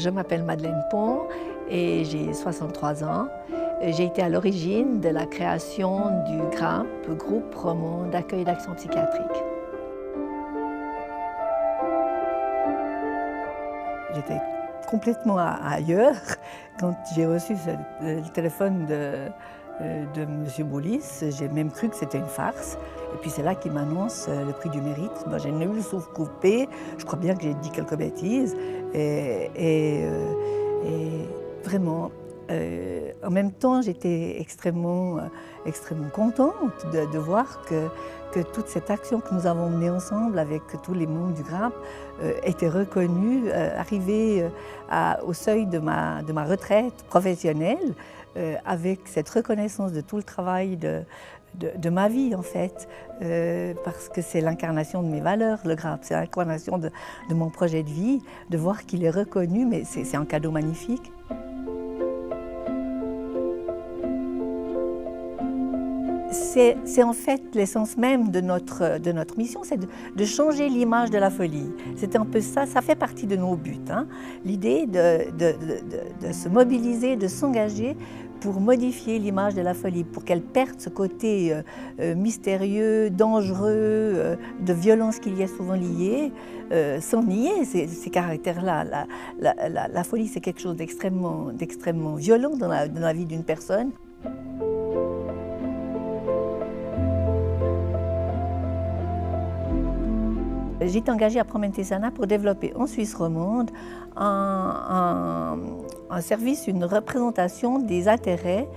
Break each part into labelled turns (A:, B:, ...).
A: Je m'appelle Madeleine Pont et j'ai 63 ans. J'ai été à l'origine de la création du GRAMP, Groupe Romand d'accueil et d'action psychiatrique. J'étais complètement ailleurs quand j'ai reçu le téléphone de M. Boulis. J'ai même cru que c'était une farce. Et puis c'est là qu'il m'annonce le prix du mérite. Moi, j'ai eu le souffle coupé. Je crois bien que j'ai dit quelques bêtises. Et vraiment, en même temps, j'étais extrêmement contente de voir que toute cette action que nous avons menée ensemble avec tous les membres du GRAMP était reconnue, arrivée au seuil de ma retraite professionnelle, avec cette reconnaissance de tout le travail de ma vie, en fait, parce que c'est l'incarnation de mes valeurs, le GRAMP, c'est l'incarnation de mon projet de vie, de voir qu'il est reconnu, mais c'est un cadeau magnifique. C'est en fait l'essence même de notre mission, c'est de changer l'image de la folie. C'est un peu ça, ça fait partie de nos buts, hein. L'idée de se mobiliser, de s'engager pour modifier l'image de la folie, pour qu'elle perde ce côté mystérieux, dangereux, de violence qu'il y a souvent lié, sans nier ces caractères-là. La folie, c'est quelque chose d'extrêmement violent dans la vie d'une personne. J'ai été engagée à Promentesana pour développer en Suisse romande un service, une représentation des intérêts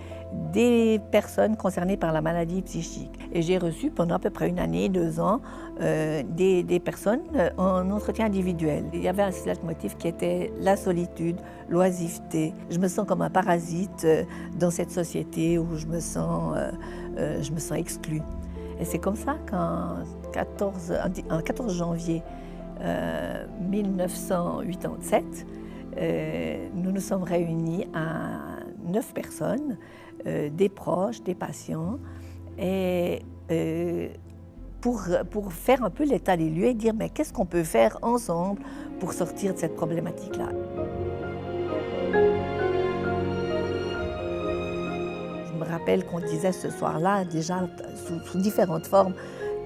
A: des personnes concernées par la maladie psychique. Et j'ai reçu pendant à peu près 1 année, 2 ans, des personnes en entretien individuel. Il y avait un leitmotiv qui était la solitude, l'oisiveté. Je me sens comme un parasite dans cette société où je me sens exclue. Et c'est comme ça qu'en 14 janvier 1987, nous nous sommes réunis à 9 personnes, des proches, des patients, et pour faire un peu l'état des lieux et dire mais qu'est-ce qu'on peut faire ensemble pour sortir de cette problématique-là. Je me rappelle qu'on disait ce soir-là, déjà sous différentes formes,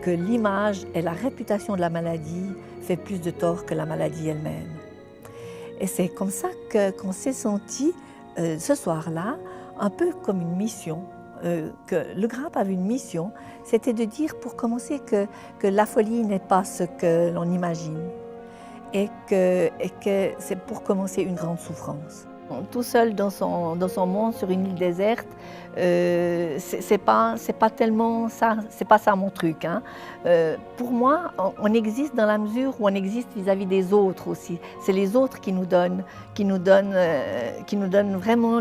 A: que l'image et la réputation de la maladie fait plus de tort que la maladie elle-même. Et c'est comme ça qu'on s'est senti ce soir-là, un peu comme une mission, que le GRAMP avait une mission, c'était de dire pour commencer que la folie n'est pas ce que l'on imagine et que c'est pour commencer une grande souffrance. Tout seul dans son monde sur une île déserte, c'est pas tellement ça, c'est pas ça mon truc, hein. Pour moi, on existe dans la mesure où on existe vis-à-vis des autres aussi. C'est les autres qui nous donnent vraiment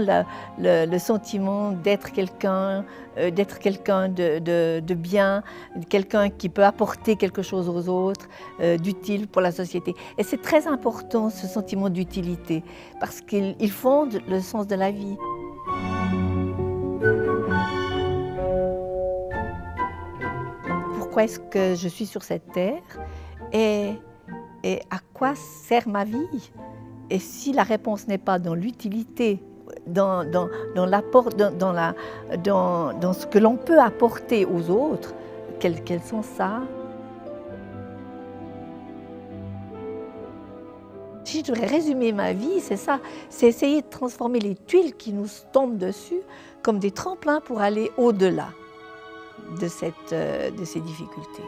A: le sentiment d'être quelqu'un de bien, quelqu'un qui peut apporter quelque chose aux autres, d'utile pour la société. Et c'est très important ce sentiment d'utilité, parce qu'il fonde le sens de la vie. Pourquoi est-ce que je suis sur cette terre et à quoi sert ma vie? Et si la réponse n'est pas dans l'utilité, dans l'apport, dans ce que l'on peut apporter aux autres, quels sont ça? Si je devrais résumer ma vie, c'est ça, c'est essayer de transformer les tuiles qui nous tombent dessus comme des tremplins pour aller au-delà de ces difficultés.